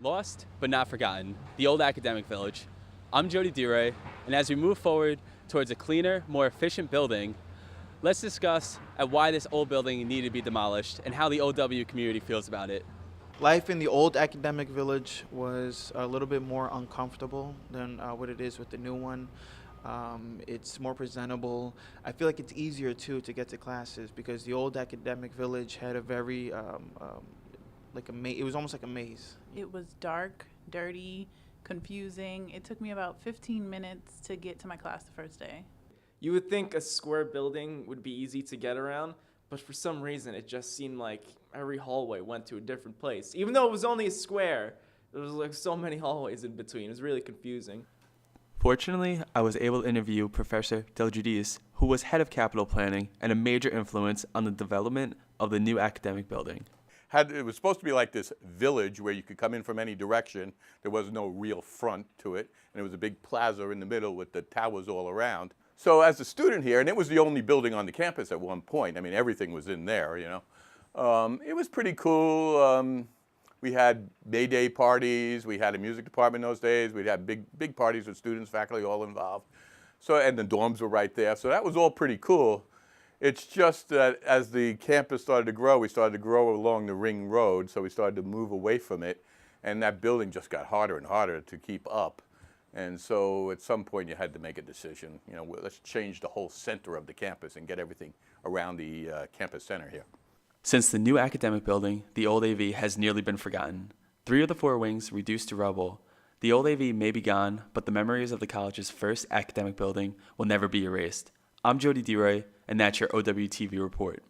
Lost but not forgotten, the old academic village. I'm Jody DeRoy, and as we move forward towards a cleaner, more efficient building, let's discuss why this old building needed to be demolished and how the OW community feels about it. Life in the old academic village was a little bit more uncomfortable than what it is with the new one. It's more presentable. I feel like it's easier too to get to classes because the old academic village had a very like a maze. It was almost like a maze. It was dark, dirty, confusing. It took me about 15 minutes to get to my class the first day. You would think a square building would be easy to get around, but for some reason it just seemed like every hallway went to a different place. Even though it was only a square, there was like so many hallways in between. It was really confusing. Fortunately, I was able to interview Professor Delgiudis, who was head of capital planning and a major influence on the development of the new academic building. It was supposed to be like this village where you could come in from any direction. There was no real front to it, and it was a big plaza in the middle with the towers all around. So as a student here, and it was the only building on the campus at one point, I mean, everything was in there, you know. It was pretty cool. We had May Day parties. We had a music department in those days. We'd have big parties with students, faculty, all involved. So, and the dorms were right there. So that was all pretty cool. It's just that as the campus started to grow, we started to grow along the Ring Road, so we started to move away from it, and that building just got harder and harder to keep up. And so at some point you had to make a decision, you know, let's change the whole center of the campus and get everything around the campus center here. Since the new academic building, the old AV has nearly been forgotten. 3 of the 4 wings reduced to rubble. The old AV may be gone, but the memories of the college's first academic building will never be erased. I'm Jody DeRoy, and that's your OWTV report.